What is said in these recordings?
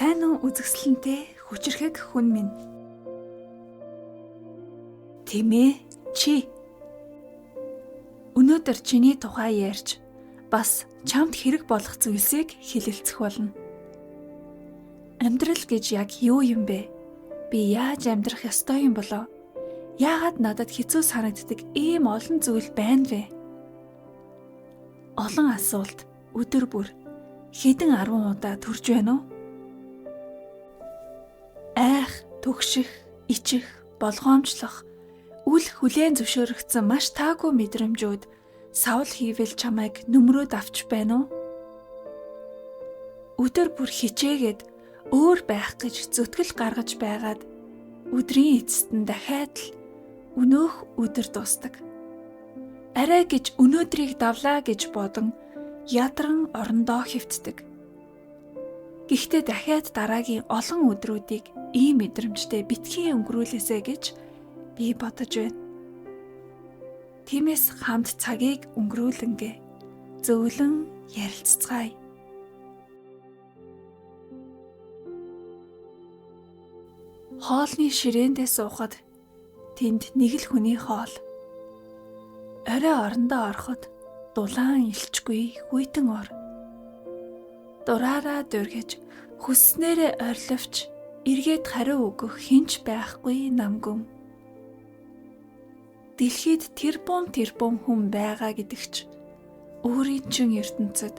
Сайн уу үзэсгэлэнтэй хүчрэхэг хүн минь. Тэмээ чи. Өнөөдөр чиний тухай ярьж бас чамд хэрэг болох зүйлсийг хэлэлцэх болно. Амьдрал гэж яг юу юм бэ? Би яаж амьдрах ёстой юм болоо? Яагаад надад хэцүү санагддаг ийм олон зүйл байна вэ? Олон асуулт өдөр бүр хэдэн 10 удаа төрж байна уу? Айх, түгших, ичих, болгоомжлох, үл хүлээн зөвшөөрөгдсөн маш таагүй мэдрэмжүүд савл хийвэл чамайг нүмрөөд авч байна уу? Өдөр бүр хичээгээд өөр байх гэж зүтгэл гаргаж байгаад өдрийн эцэст нь дахиад л өнөөх өдөр дуусдаг. Арай гэж өнөөдрийг давлаа гэж бодон ядаран орондоо хэвтдэг. Гэхдээ дахиад дараагийн олон өдрүүдийг ийм мэдрэмжтэй битгий өнгөрүүлээсэй гэж би бодож байна. Тиймээс хамт цагийг өнгөрүүлэнгээ. Зөвлөн ярилццгаая. Хоолны ширээндээ суухад тэнд нэг л хүний хоол. Орой орондоо ороход дулаан илчгүй хүйтэн ор. Дураараа дүргэж хүсснээрээ ориловч эргээд хариу өгөх хинч байхгүй намгүм. Дэлхийд тэрбум хүн байгаа гэдэгч өөрийн чин ертөнцид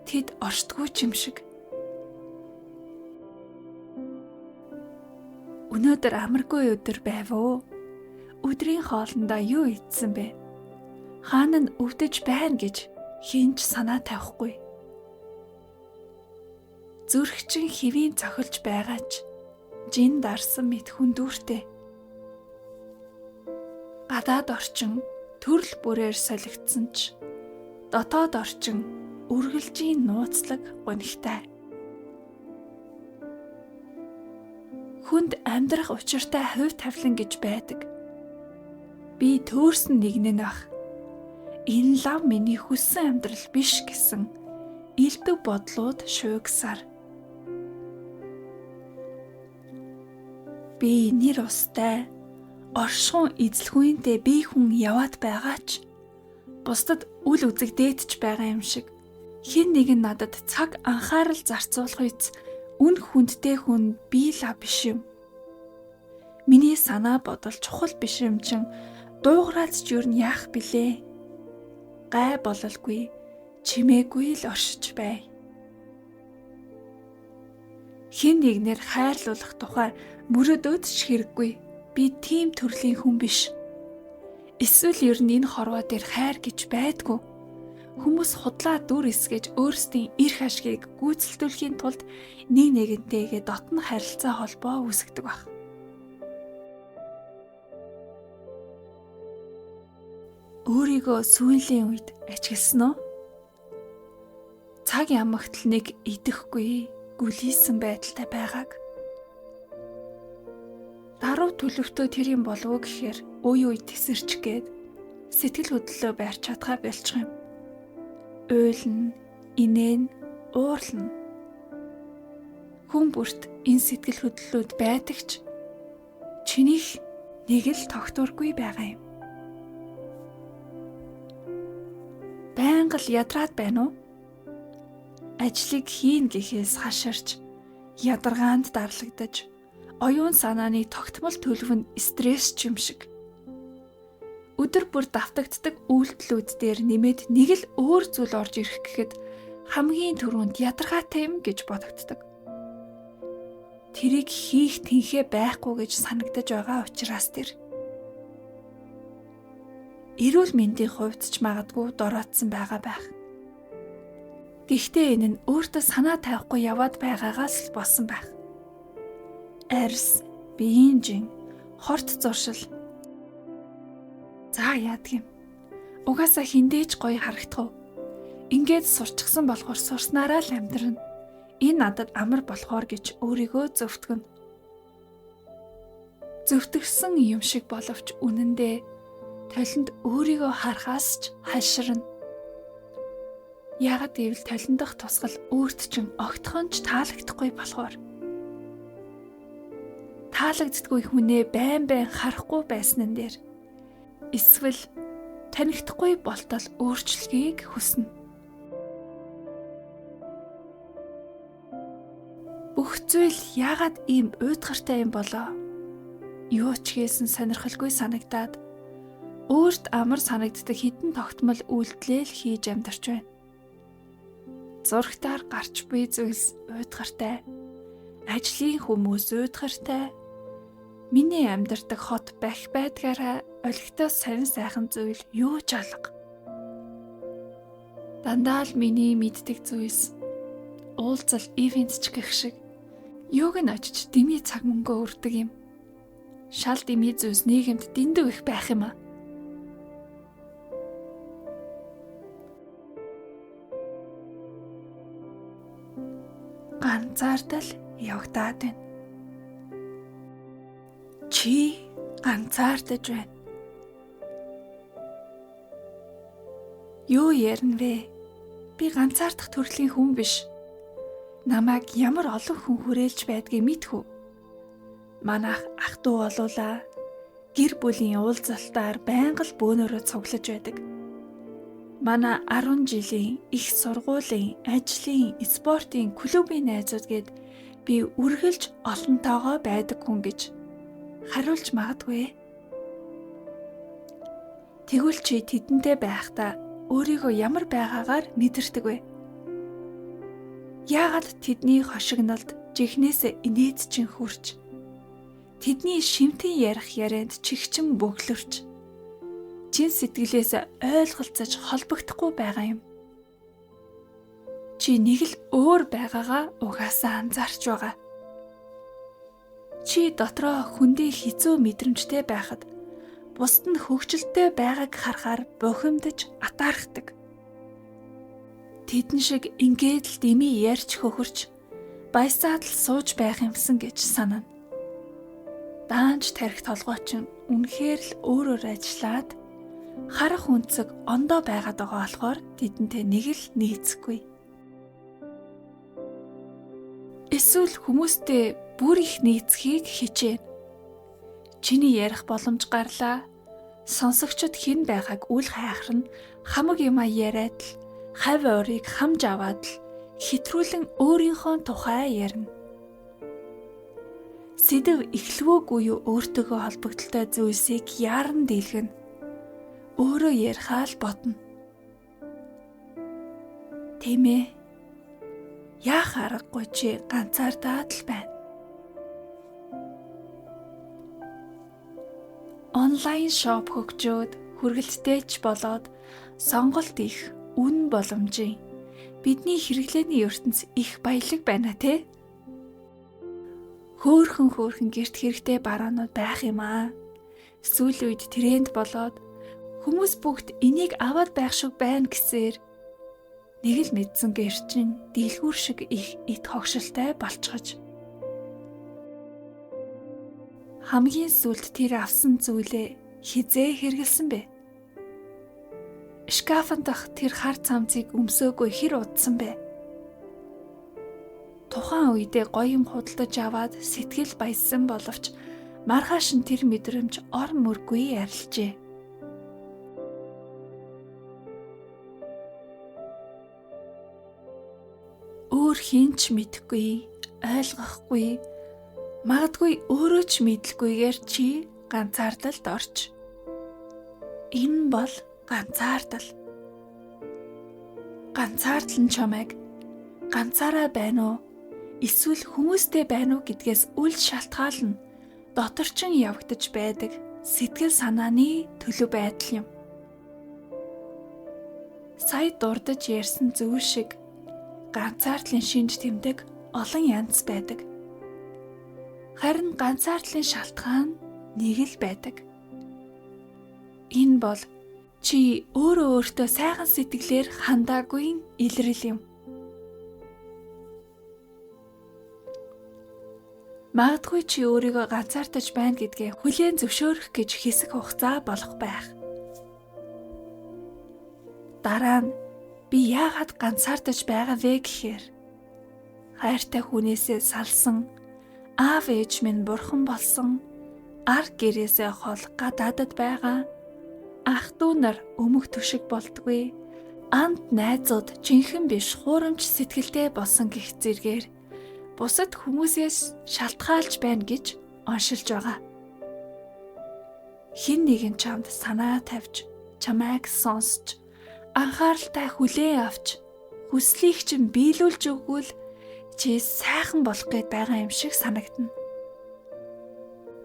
тэд оршдгүй юм шиг. Өнөөдөр амаргүй өдөр байв уу? Өдрийн хоолндоо юу идсэн бэ? Хаана нь өвдөж байна гэж хинч санаа тавихгүй. Зүрхчин хэвийн цохилж байгаач жин дарсан мэт хүндүүртэй. Гадаад орчин төрөл бүрээр солигдсон ч дотоод орчин үргэлжийн нууцлаг гонхтой. Хүнд амьдрах учиртай хувь тавилан гэж байдаг. Би төөрсөн нэгнэн ах. Энэ лав миний хүссэн амьдрал биш гэсэн илдэг бодлууд шуугсаар. Би нэр устай, оршихуун эзлэхүйнтэй бие хүн яваад байгаач бусдад үл үзэгдээдч байгаа юм шиг хэн нэгэн надад цаг анхаарал зарцуулах үйц үн хүндтэй хүн би л биш юм. Миний санаа бодол чухал биш юм чин дуугараад ч юу яах билээ? Гай бололгүй, чимээгүй л оршиж бай. Хэн нэгнэр хайрлуулах тухай мөрөөдөөд ч хэрэггүй. Би тийм төрлийн хүн биш. Эсвэл ер нь энэ хорвоо дээр хайр гэж байдгүй. Хүмүүс худлаа дүр эсгэж өөрсдийн эрх ашгийг гүйцэлдүүлэхийн тулд нэг нэгнтэйгээ дотн харилцаа холбоо үүсгдэг баг. Өөрийгөө сүүлийн үед ажигласан уу? Цаг ямагтл нэг идэхгүй, гүлийсэн байдалтай байгааг. Даруй төлөвтөө тэр юм болов уу гэхээр үе тесэрч гээд сэтгэл хөдлөлөө байрч чадхаа болчих юм. Уйлна, инээн, уурлна. Хүн бүрт энэ сэтгэл хөдлөлүүд байдаг ч чинийх нэг л тогтворгүй байгаа юм. Байнга л ядраад байна уу? Ажлыг хийн гэхээс хаширч, ядаргаанд дарлагдаж, оюун санааны тогтмол төлөв нь стресс юм шиг. Өдөр бүр давтагддаг үйлдэлүүд дээр нэмээд нэг л өөр зүйл орж ирэх гэхэд хамгийн түрүүнд ядаргаатай юм гэж бодогддог. Тэрийг хийх тэнхээ байхгүй гэж санагдаж байгаа учраас тэр. Эрүүл мэндийн хувьд ч магадгүй дороотсон байгаа байх. Гэхдээ энэ нь өөртөө санаа тавихгүй яваад байгаагаас л болсон байх. Арьс, биеийн жин, хорт зуршил. За яадаг юм. Угаасаа хиндээж гоё харагдах уу? Ингээд сурчсан болохоор сурснараа л амьдрна. Энэ надад амар болохоор гэж өөрийгөө зөвтгөн. Зөвтгсөн юм шиг боловч үнэндээ толинд өөрийгөө харахаас ч хаширна. Яагад гэвэл толиндох тусгал өөрт чинь огтхон ч таалагдахгүй болохоор таалагддаггүй хүнээ байн байн харахгүй байснан дээр эсвэл танихдахгүй болтол өөрчлөлгийг хүснэ. Бүх зүйл яагаад ийм уйдгартай юм болоо? Юу ч хийсэн сонирхолгүй санагдаад өөрт амар санагддаг хідэн тогтмол үйлдэл хийж амьдарч байна. Зургатаар гарч буй зүйлс уйдгартай. Ажлын хүмүүс уйдгартай. Миний амьдардаг хот байх байдгаараа олигтой сонин сайхан зүйл юу ч алга. Дандаа л миний мэддэг зүйлс уулзал ивент ч гэх шиг юуг нь очиж дэмий цаг мөнгө өрдөг юм. Шал дэмий зүйлс нийгэмд дэндүү их байх юм аа. Ганцаардал явагдаад байна. Чи ганцаардаж байна. Юу ярина вэ? Би ганцаардах төрлийн хүн биш. Намайг ямар олон хүн хүрээлж байдгийг мэдхүү. Манайх ах トゥ болуулаа. Гэр бүлийн уулзалтаар байнга л бөөнөрөө цуглаж байдаг. Манай 10 жилийн их сургуулийн, ажлын, спортын, клубын найзууд гээд би үргэлж олонтойгоо байдаг хүн гэж хариулж магадгүй. Тэгвэл чи тэдэнтэй байхдаа өөрийгөө ямар байгаагаар мэдэрдэг вэ? Яагаад тэдний хошигнолд жихнээсээ инээд чин хүрч тэдний шимтэн ярих ярианд чигчин бөглөрч чин сэтгэлээс ойлголцож холбогдохгүй байгаа юм. Чи нэг л өөр байгаагаа угаасаа анзаарч байгаа. Чи дотроо хүндээ хэцүү мэдрэмжтэй байхад бусд нь хөвгчлөлтэй байгааг харахаар бухимдаж атаархдаг. Тэдэн шиг ингээд л дэмий ярьж хөхөрч баясаад л сууж байх юмсан гэж санана. Даанч тарих толгойч үнэхээр л өөрөөр ажиллаад харах үнцэг ондоо байгаад байгаа болохоор тэдэнтэй нэг л нийцэхгүй. Эсвэл хүмүүстэй бүр их нийцхийг хичээнэ. Чиний ярих боломж гарлаа. Сонсогчд хэн байгааг үл хайхар нь хамаг юм яриад л хав ойрыг хамж аваад л хэтрүүлэн өөрийнхөө тухай ярина. Сэдэв эхлвөөгүй юу өөртөөгөө холбогдолтой зүйлсийг яаран дийлгэнэ. Өөрөө ярихаа л бодно. Тийм ээ. Яах аргагүй чи ганцаардаад л байна. Онлайн шоп хөгжөөд хүргэлттэйч болоод сонголт их үн боломжийн бидний хэрэглээний ертөнц их баялаг байна те. Хөөхөн гэрт хэрэгтэй бараанууд байх юм аа. Сүүлийн үед тренд болоод хүмүүс бүгд энийг аваад байх шиг байна гэсээр нэг л мэдсэн гэрчин дийлгүүр шиг их эд хогшилтай болчихож. Хамгийн сүүлд тэр авсан зүйлээ хизээ хэрэгэлсэн бэ? Шкафанд дах тэр хар цамцыг өмсөөгүй хэр удсан бэ? Тухайн үедээ гоё юм худалдаж аваад сэтгэл баяссан боловч маргааш нь тэр мэдрэмж ор мөргүй ярилжээ. Өөр хинч мэдхгүй, ойлгохгүй, магадгүй өөрөө ч мэдлгүйгээр чи ганцаардалд орч. Энэ бол ганцаардал. Ганцаардал нь чамайг ганцаараа байна уу? Эсвэл хүмүүстэй байна уу гэдгээс үл шалтгаална. Доторчин явагдаж байдаг сэтгэл санааны төлөв байдал юм. Сая дурдж ярьсан зүйл шиг ганцаардлын шинж тэмдэг олон янз байдаг. Харин ганцаардлын шалтгаан нэг л байдаг. Энэ бол чи өөрөө өөртөө сайхан сэтгэлээр хандаагүй илрэл юм. Магадгүй чи өөрийгөө ганцаардаж байна гэдгээ хүлээн зөвшөөрөх гэж хэсэг хугацаа болох байх. Дараа нь би яагаад ганцаардаж байгаа вэ гэхээр хайртай хүнээсээ салсан, Аав ээж минь бурхан болсон. Ар гэрээсээ хол гадаадад байгаа. Ах дүү нар өмг түшиг болдгүй. Анд найзууд жинхэнэ биш хуурамч сэтгэлтэй болсон гэх зэргээр бусад хүмүүсээс шалтгаалж байна гэж оншилж байгаа. Хэн нэгэн чамд санаа тавьж, чамайг сонсч, анхааралтай хүлээн авч, хүслийг чинь биелүүлж өгвөл чи сайхан болох гээд байгаа юм шиг санагдана.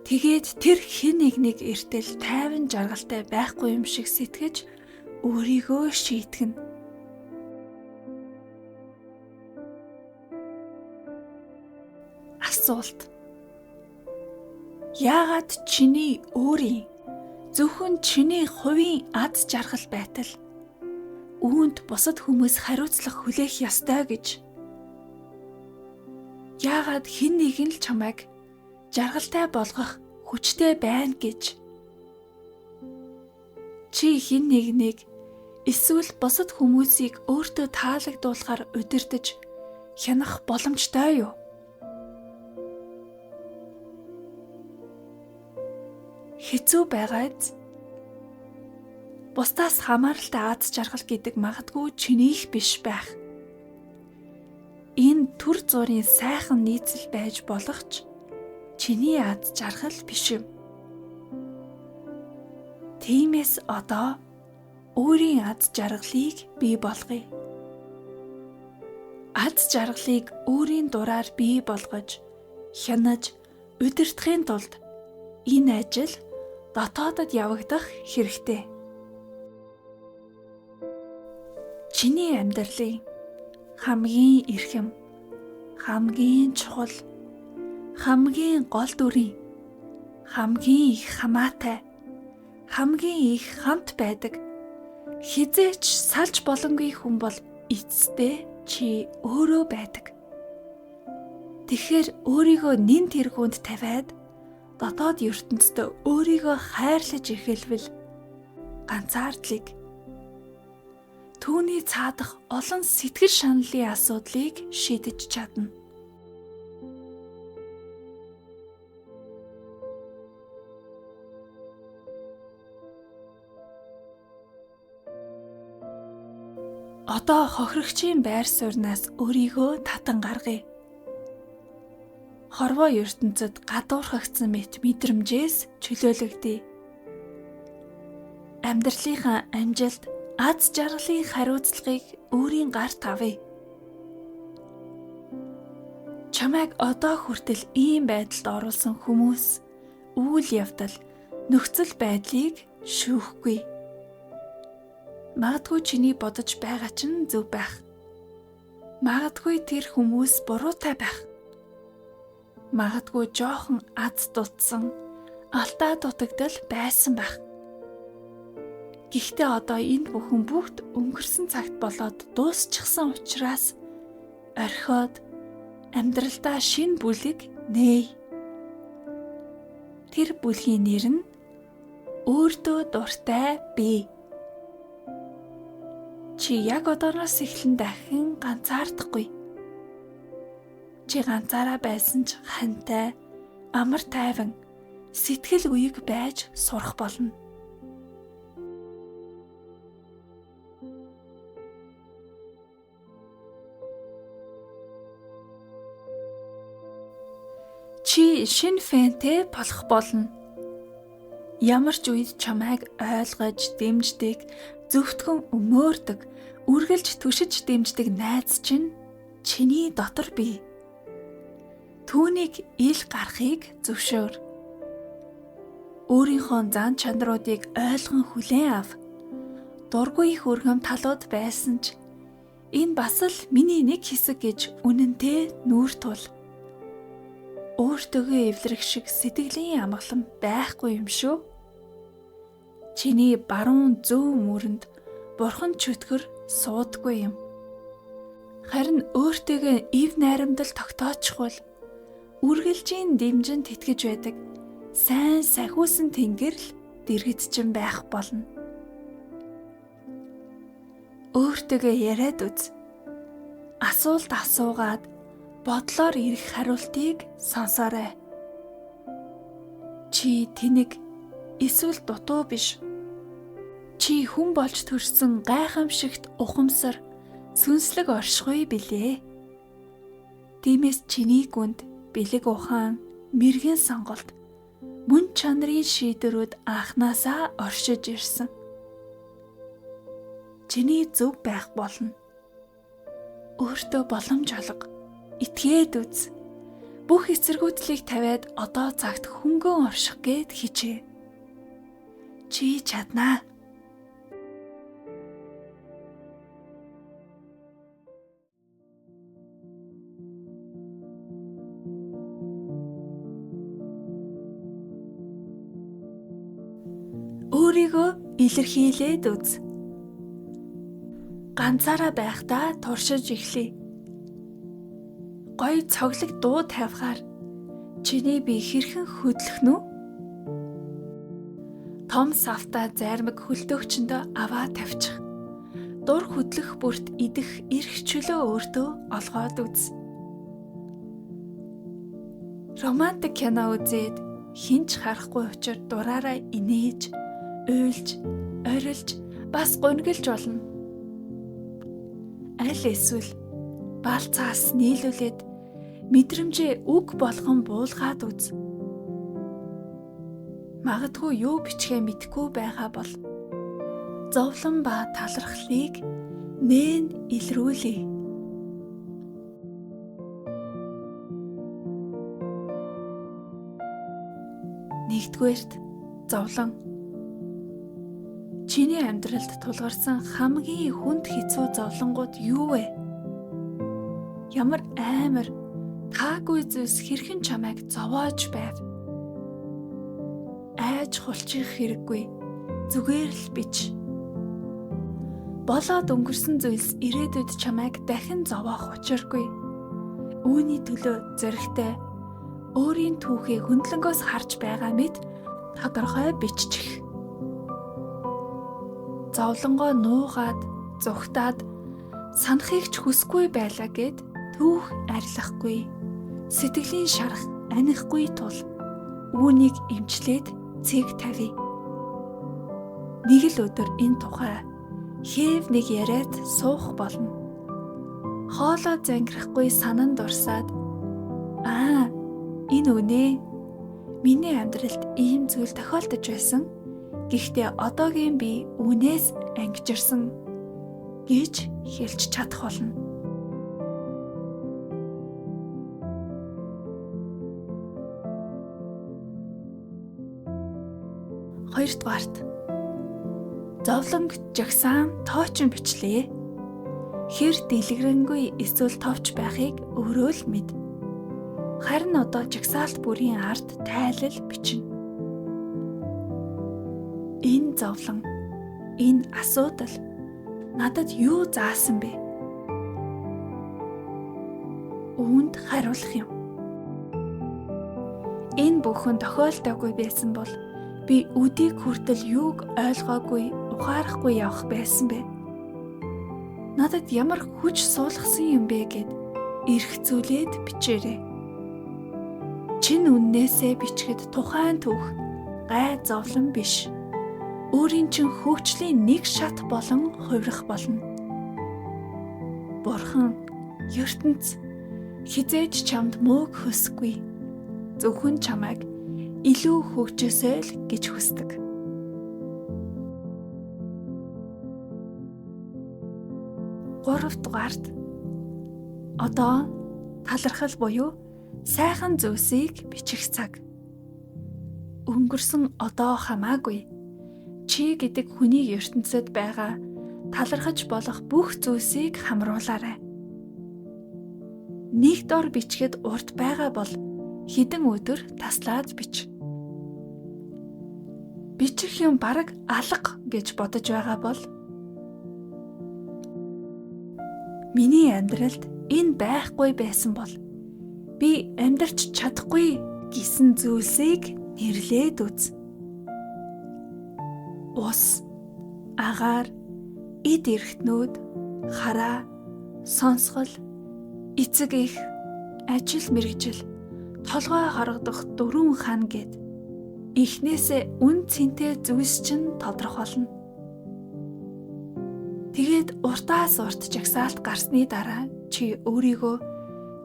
Тэгээд тэр хэн нэг эртэл тайван жаргалтай байхгүй юм шиг сэтгэж өөрийгөө шийтгэн. Асуулт: яагаад чиний өөрийн зөвхөн чиний хувийн аз жаргал байтал үүнд бусад хүмүүс хариуцлага хүлээх ёстой гэж? Яагаад хэн нэгэн л чамайг жаргалтай болгох хүчтэй байна гэж? Чи хэн нэг эсвэл бусад хүмүүсийг өөртөө таалагдуулахаар удирдах, хянах боломжтой юу? Хэцүү байгааз? Бусдаас хамааралтай аз жаргал гэдэг магадгүй чинийх биш байх. Энэ түр зуурын сайхан нийцэл байж болох ч чиний аз жаргал биш юм. Тиймээс одоо өөрийн аз жаргалыг бий болгоё. Аз жаргалыг өөрийн дураар бий болгож, хянаж, удирдахын тулд энэ ажил дотоодод явагдах хэрэгтэй. Чиний амьдралын хамгийн эрхэм, хамгийн чухал, хамгийн гол дүрийн, хамгийн их хамаатай, хамгийн их хамт байдаг, хизээч салж боломгүй хүн бол эцэстээ чи өөрөө байдаг. Тэгэхээр өөрийгөө нэн тэргуунд тавиад дотоод ертөнцид өөрийгөө хайрлаж эхэлвэл ганцаардлыг, түүний цаадах олон сэтгэл шаналлын асуудлыг шийдэж чадна. Одоо хохирогчийн байр сууриас өөрийгөө татан гаргая. Хорвоо ертөнцид гадуурхагдсан мэт мэдрэмжээс чөлөөлөгдөе. Амьдралынхаа амжилт, аз жаргалын хариуцлагыг өөрийн гарт авъя. Чамайг одоо хүртэл ийм байдалд оруулсан хүмүүс, үйл явдал, нөхцөл байдлыг шүүхгүй. Магадгүй чиний бодож байгаа чинь зөв байх. Магадгүй тэр хүмүүс буруутай байх. Магадгүй жоохон аз дутсан, алдаа дутагдал байсан байх. Гэхдээ одоо энэ бүхэн бүгд өнгөрсөн цагт болоод дуусчихсан учраас орхиод амьдралдаа шинэ бүлэг нээе. Тэр бүлгийн нэр нь өөртөө дуртай бий. Чи яг одооноос эхлэн дахин ганцаардахгүй. Чи ганцаараа байсан ч хантай, амар тайван, сэтгэл үеиг байж сурах болно. Чи шинэ фэнтэй болох болно. Ямар ч үед чамайг ойлгож, дэмждэг, зөвтгөн өмөөрдөг, үргэлж түшиж дэмждэг найз чинь чиний дотор бий. Түүнийг ил гарахыг зөвшөөр. Өөрийнхөө зан чанаруудыг ойлгон хүлээн ав. Дургүй их өргөм талууд байсан ч энэ бас л миний нэг хэсэг гэж үнэнтэй нүүр тул. Өөртөөгөө эвлэрэх шиг сэтгэлийн амгалан байхгүй юм шүү. Чиний баруун зүүн мөрөнд бурхан чөтгөр суудаггүй юм. Харин өөртөөгөө ив найрамдал тогтоочихвол үргэлжийн дэмжинд итгэж байдаг сайн сахиусан тэнгэрл дэргэдчин байх болно. Өөртөөгөө яриад үз. Асуулт асуугаад бодлоор ирэх хариултыг сонсоорой. Чи тэнэг эсвэл дутуу биш. Чи хүн болж төрсөн гайхамшигт ухамсар, сүнслэг оршихуй билээ. Тиймээс чиний гүнд бэлэг ухаан, мэргэн сонголт, мөн чанарын шийдвэрүүд анхнаасаа оршиж ирсэн. Чиний зөв байх болно. Өөртөө боломж олго. Итгээд үз. Бүх эсэргүүцлийг тавиад одоо цагт хөнгөн орших гээд хичээ. Чи чаднаа. Өөрийгөө илэрхийлээд үз. Ганцаараа байхдаа туршиж эхлэе. Гоё цоглог дуу тавихаар чиний бие хэрхэн хөдлөх нү? Том савта зармаг хөлдөөгчөндөө аваа тавьчих. Дур хөдлөх бүрт идэх эрх чөлөө өөртөө олгоод үз. Романтик кино үзээд хинч харахгүй учир дураараа инээж, уйлж, орилж, бас гунгалж болно. Аль эсвэл баалцаас нийлүүлээд мэдрэмжээ үг болгон буулгаад үз. Магадгүй юу бичгээ мэдэхгүй байгаа бол зовлон ба талархлыг нээн илрүүлээ. Нэгдүгээрт зовлон. Чиний амьдралд тулгарсан хамгийн хүнд хэцүү зовлонгууд юу вэ? Ямар амар таагүй зүйлс хэрхэн чамайг зовоож байв? Айж хулчих хэрэггүй. Зүгээр л бич. Болоод өнгөрсөн зүйлс ирээдүйд чамайг дахин зовоох учиргүй. Үүний төлөө зөрөгтэй өөрийн түүхийг хөндлөнгөөс харж байгаа мэт тодорхой биччих. Зовлонгоо нуугаад, зүхтаад, санахыг ч хүсгүй байлаа гэд түүх арилахгүй, сэтгэлийн шарах анихгүй тул үүнийг эмчлээд цэг тавья. Нэг л өдөр энэ тухай хэв нэг яриад суух болно. Хоолой зангирахгүй санан дурсаад энэ үнэ. Миний амьдралд ийм зүйл тохиолдож байсан. Гэхдээ одоогийн би үнээс ангижирсан гэж хэлж чадах болно. Хоёрдугаарт зовлонг жагсаан тоочин бичлээ. Хэр дэлгэрэнгүй эсвэл товч байхыг өөрөө л мэд. Харин одоо жагсаалт бүрийн ард тайлал бичнэ. Энэ зовлон, энэ асуудал надад юу заасан бэ? Үүнд хариулах юм. Энэ бүхэн тохиолдоогүй байсан бол би өдийг хүртэл юуг ойлгоогүй, ухаарахгүй явах байсан бэ? Надад ямар хүч суулгасан юм бэ гэд эргцүүлээд бичээрэй. Чин үннээсээ бичгэд тухайн түүх гай зовлон биш. Өөрийн чин хөгжлийн нэг шат болон хувирах болно. Бурхан, ертөнц хизээж чамд мөөг хөсгүй. Зөвхөн чамайг илүү хөгжөөсэй л гэж хүсдэг. Гуравдугаарт одоо талархал буюу сайхан зүйлсийг бичих цаг. Өнгөрсөн одоо хамаагүй. Чи гэдэг хүний ертөнцид байгаа талархаж болох бүх зүйлсийг хамруулаарай. Нэг дор бичгээд урт байгаа бол хэдэн өдөр таслаад бич. Бичих юм бараг алга гэж бодож байгаа бол миний амьдралд энэ байхгүй байсан бол би амьдарч чадахгүй гэсэн зүйлсийг нэрлээд үз. Ус, агаар, эд эрхтнүүд, хараа, сонсгол, эцэг эх, ажил мэргэжил, толгой харагдах дөрвөн хан гэд эхнээсээ үн цэнтэй зүйлс чинь тодорхойлно. Тэгээд уртаас урт жагсаалт гарсны дараа чи өөрийгөө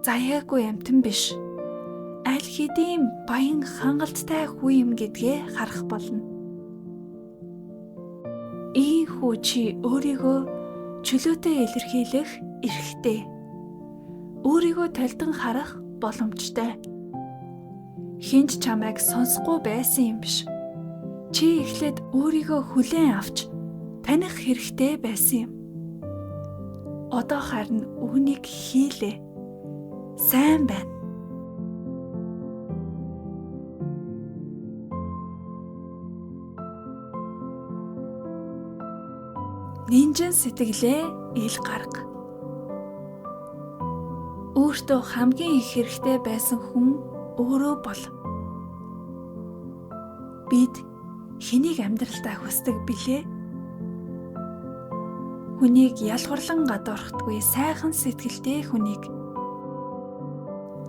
заяагүй амтан биш, аль хэдийн баян хангалттай хүү юм гэдгээ харах болно. Ийм хүү чи өөрийгөө чөлөөтэй илэрхийлэх эрхтэй. Өөрийгөө толдон харах боломжтой. Хинч чамайг сонсохгүй байсан юм биш. Чи эхлээд өөрийгөө хүлээн авч таних хэрэгтэй байсан юм. Одоо харин үүнийг хийлээ. Сайн байна. Нинжин сэтгэлээ ил гарга. Өөртөө хамгийн их хэрэгтэй байсан хүн өөрөө бол. Бид хэнийг амьдралдаа хүсдэг билээ? Хүнийг ялгарлан гадуурхдаггүй сайхан сэтгэлтэй хүнийг.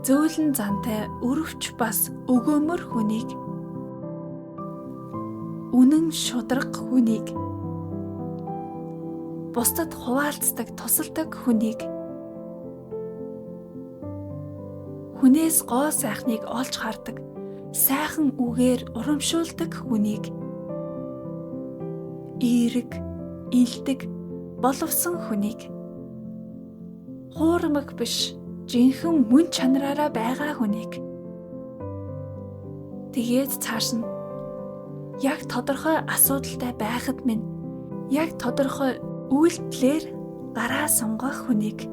Зөөлөн зантай өрөвч бас өгөөмөр хүнийг. Үнэн шударга хүнийг. Бусдад хуваалцдаг, тусалдаг хүнийг. Хүнээс гоо сайхныг олж хардаг, сайхан үгээр урамшуулдаг хүнийг. Эерэг, илдэг, боловсон хүнийг. Хуурмаг биш, жинхэнэ мөн чанараараа байгаа хүнийг. Тэгээд цааш нь яг тодорхой асуудалтай байхад минь яг тодорхой үйлдэлээр гараа сунгах хүнийг.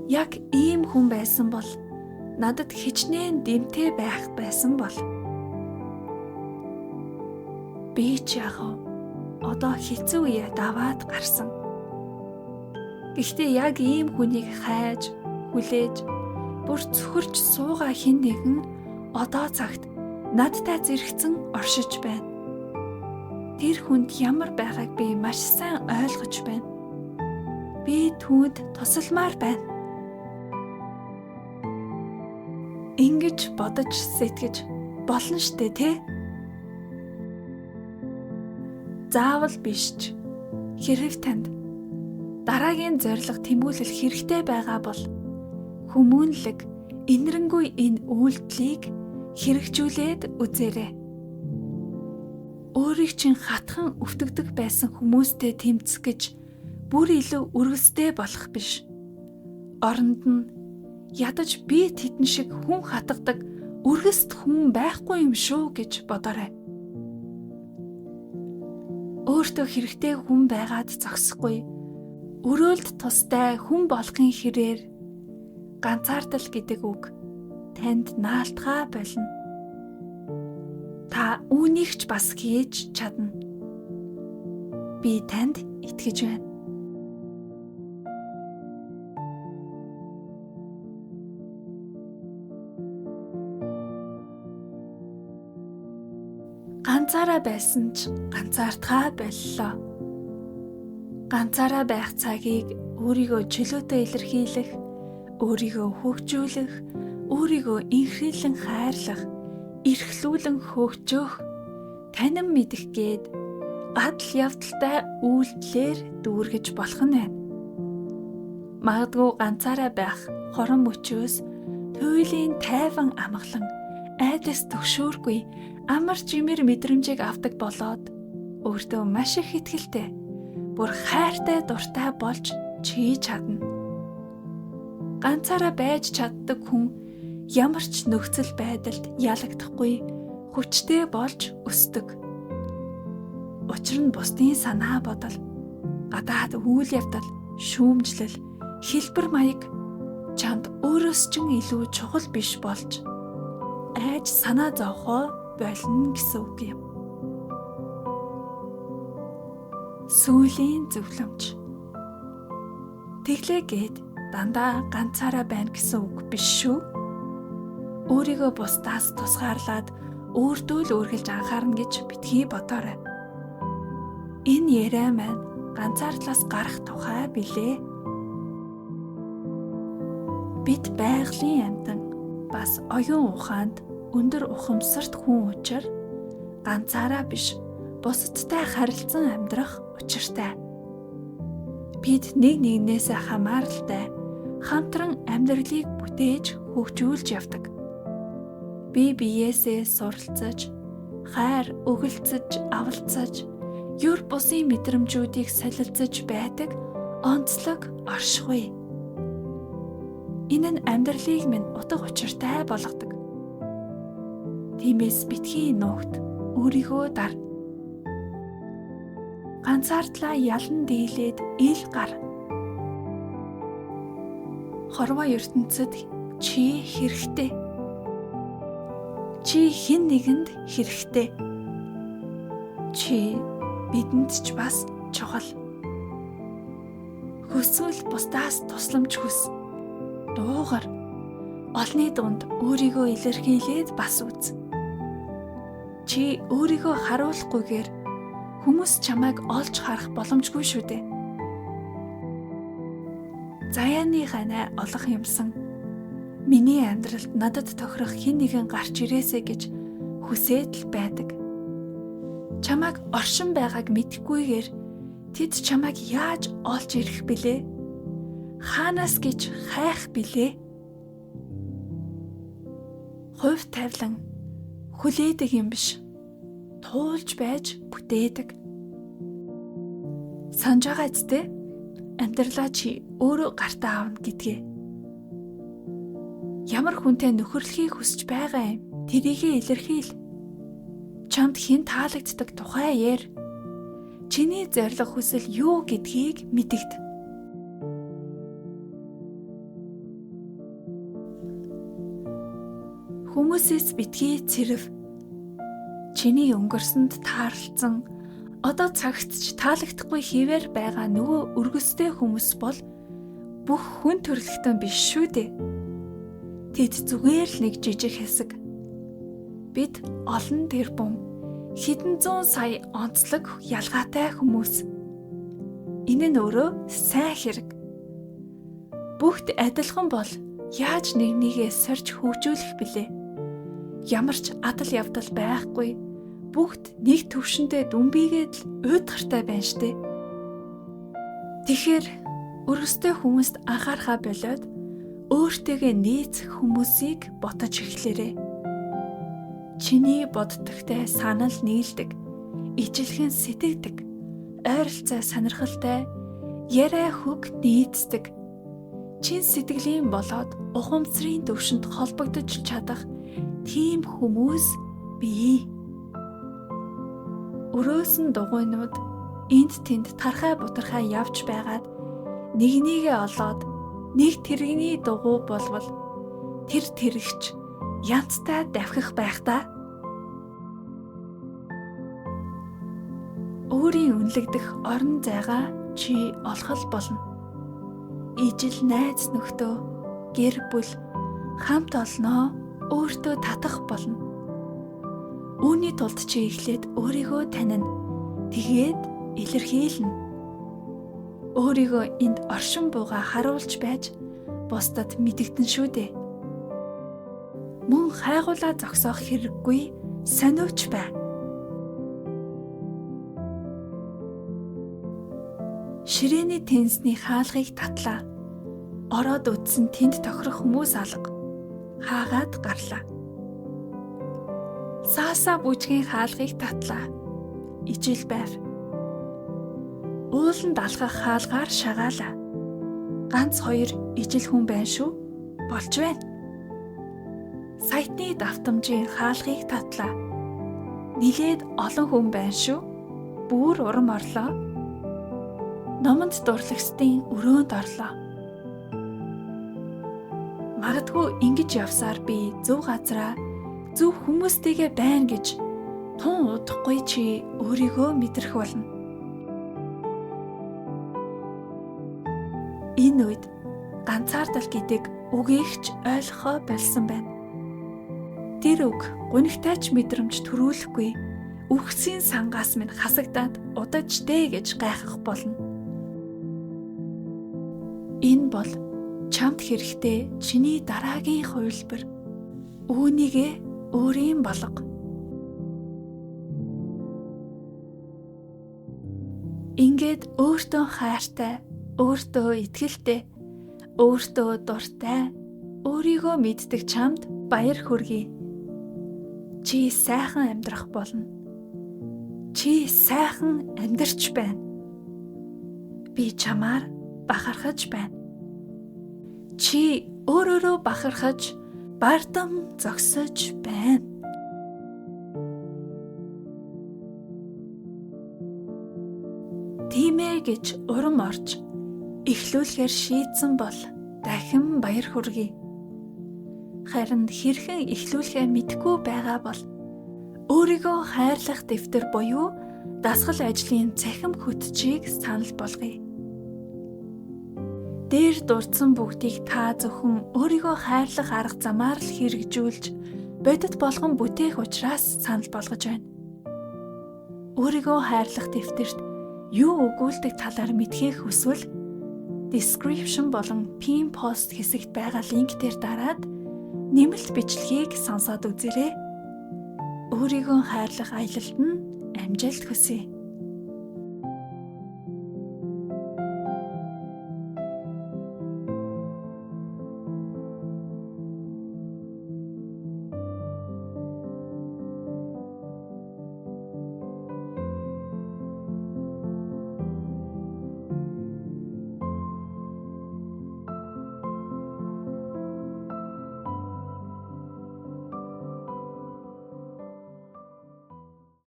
Яг ийм хүн байсан бол надад хичнээн дэмтэй байх байсан бол. Би ч яг одоо хэцүү үе даваад гарсан. Гэхдээ яг ийм хүнийг хайж, хүлээж, бүр цөхөрч суугаа хэн нэгэн одоо цагт надтай зэрэгцэн оршиж байна. Тэр хүнд ямар байгааг би маш сайн ойлгож байна. Би түүнд тусалмаар байна. Ингэж бодож сэтгэж болно штэ тэ? Заавал биш ч хэрэг танд дараагийн зорилго тэмүүлэл хэрэгтэй байгаа бол хүмүүнлэг инэрэнгүй энэ үйлдэлийг хэрэгжүүлээд үзээрэй. Өөрийг чинь хатхан өвтгдөг байсан хүмүүстэй тэмцэх гэж бүр илүү үргэлжтэй болох биш. Оронд нь ядаж би тэдэн шиг хүн хатгадаг үргэлжт хүн байхгүй юм шүү гэж бодоорой. Өөртөө хэрэгтэй хүн байгаад зогсохгүй. Өрөөлд тустай хүн болохын хэрээр ганцаардал гэдэг үг танд наалтгаа болно. Та үүнийг ч бас хийж чадна. Би танд итгэж байна. Ганцаараа байсан ч ганцаардхаа боллоо. Ганцаараа байх цагийг өөрийгөө чөлөөтэй илэрхийлэх, өөрийгөө хөгжүүлэх, өөрийгөө инхрийлэн хайрлах, эрхлүүлэн хөгжөөх, танин мэдэх гээд гадал явдалтай үйлдэлээр дүүргэж болох нь байна. Магадгүй ганцаараа байх хорон мөчөөс туйлын тайван амгалан айдас төгшөөргүй амар жимэр мэдрэмжийг авдаг болоод өөртөө маш их итгэлтэй, бүр хайртай дуртай болж чи чадна. Ганцаараа байж чаддаг хүн ямар ч нөхцөл байдалд ялагдахгүй хүчтэй болж өсдөг. Учир нь бусдын санаа бодол, гадаад үйл явдал, шүүмжлэл, хэлбэр маяг чамд өөрөөс чинь илүү чухал биш болж айж санаа зовхоо болно гэсэн үг юм. Сүүлийн зөвлөмж. Тэглээгээд дандаа ганцаараа байна гэсэн үг биш шүү. Өөрийгөө бусдаас тусгаарлаад өөртөө л үргэлж анхаарна гэж битгий бодоорой. Энэ яриа маань ганцаардлаас гарах тухай билээ. Бид байгалийн амьтан бас оюун ухаанд өндөр ухамсарт хүн учир ганцаараа биш бусадтай харилцан амьдрах учиртай. Бид нэг нэгнээсээ хамааралтай хамтран амьдралыг бүтээж хөгжүүлж явдаг. Бие биеэсээ суралцаж, хайр өгөлцөж, авалцаж, юр бусын мэдрэмжүүдийг солилцож байдаг онцлог оршихуй. Энэ нь амьдралыг минь утга учиртай болгодог. Тиймээс битгий нуугт өөрийгөө дар. Ганцаардлаа ялан дийлээд ил гар. Хорвоо ертөнцид чи хэрэгтэй. Чи хэн нэгэнд хэрэгтэй. Чи бидэнд ч бас чухал. Хүсвэл бусдаас тусламж хүс. Дуугар олны дунд өөрийгөө илэрхийлээд бас үз. Чи өөрийгөө харуулахгүйгээр хүмүүс чамайг олж харах боломжгүй шүү дээ. Заяаны ханаа олох юмсан. Миний амьдралд надад тохирох хэн нэгэн гарч ирээсэ гэж хүсээд л байдаг. Чамайг оршин байгааг мэдхгүйгээр тэд чамайг яаж олж ирэх билээ? Хаанаас гэж хайх билээ? Хувь тавилан хүлээдэг юм биш. Туулж байж бүтээдэг. Санаж байгаа зү? Амьдралаа чи өөрөө гартаа авна гэдгээ. Ямар хүнтэй нөхөрлөхийг хүсэж байгаа юм? Тэрийгэ илэрхийл. Чамд хэн таалагддаг тухай яар. Чиний зориг хүсэл юу гэдгийг мэдэгд. Хүмүүсээс битгий цэрв. Чиний өнгөрсөнд таарлцсан одоо цагт ч таалагдахгүй хിവэр байгаа нөгөө өргөстэй хүмүүс бол бүх хүн төрлөختөн биш шүү дээ. Тэд зүгээр л нэг жижиг хэсэг. Бид олон тэрбум хэдэн зуун сая онцлог ялгаатай хүмүүс. Энэ нь өөрөө сайн хэрэг. Бүгд адилхан бол яаж нэгнийгээ сорж хөгжүүлэх билээ? Ямар ч адал явдал байхгүй. Бүгд нэг төвшөндөө дүнбийгээд л уйдгартай байна штэ. Тэгэхээр өргөстэй хүмүүст анхаарахаа болоод өөртөөгөө нийцэх хүмүүсийг ботож эхлээрэй. Чиний боддогтой санал нийлдэг, ижилхэн сэтгэдэг, ойролцоо сонирхолтой, яриа хөг нийцдэг. Чин сэтгэлийн болоод ухамсарын төвшөнд холбогдож чадах тийм хүмүүс бий. Өрөөсөн дугуйнууд энд тэнд тархай бутархай явж байгаад нэгнийгээ олоод нэг тэрэгний дугуй болвол тэр тэрэгч янзтай давхих байх та. Өөрийн үнэлэгдэх орон зайгаа чи олох болно. Ижил найз нөхдөө, гэр бүл, хамт олноо өөртөө татах болно. Үүний тулд чи эхлээд өөрийгөө танина. Тэгээд илэрхийлнэ. Өөрийгөө энд оршин буугаа харуулж байж бусдад мэдэгдэн шүү дээ. Мөн хайгуулаа зогсоох хэрэггүй сониуч бай. Ширээний тэнцний хаалгыг татлаа. Ороод үдсэн тэнд тохирох хүмүүс алга. Хаагаад гарлаа. Саасаа бүжгийн хаалгыг татлаа. Ижил байв. Ууланд алхах хаалгаар шагаалаа. Ганц хоёр ижил хүн байна шүү. Болж байна. Саятны давтамжийн хаалгыг татлаа. Нилээд олон хүн байна шүү. Бүр урам орлоо. Номонд дурлагчдын өрөөнд орлоо. Магадгүй ингэж явсаар би зөв газараа зөв хүмүүстэйгээ байна гэж тун удахгүй чи өөрийгөө мэдрэх болно. Энэ үед ганцаардал гэдэг үгийгч ойлгохоо болсон байна. Тэр үг гунигтайч мэдрэмж төрүүлэхгүй, үхсийн сангаас минь хасагдаад удаж дээ гэж гайхах болно. Энэ бол Чамд хэрэгтэй чиний дараагийн хувилбар. Үүнийгээ өөрийн болго. Ингээд өөртөө хайртай, өөртөө итгэлтэй, өөртөө дуртай, өөрийгөө мэддэг чамд баяр хүргэе. Чи сайхан амьдрах болно. Чи сайхан амьдарч байна. Би чамаар бахархаж байна. Чи өөрөөрөө бахархаж, бардам зогсож байна. Тиймээ гэж урам орж, эхлүүлэхээр шийдсэн бол дахин баяр хүргэе. Харин хэрхэн эхлүүлэхээ мэдэхгүй байгаа бол өөрийгөө хайрлах дэвтэр буюу дасгал ажлын цахим хүчийг санал болгоё. Дээр дурдсан бүгдийг та зөвхөн өөрийгөө хайрлах арга замаар л хэрэгжүүлж, бодит болгон бүтээх учраас санал болгож байна. Өөрийгөө хайрлах дэвтэрт юу өгүүлдэг талаар мэдхийг хүсвэл description болон pin post хэсэгт байгаа линк дээр дараад нэмэлт бичлэгийг сонсоод үзээрэй. Өөрийгөө хайрлах аялалд нь амжилт хүсье.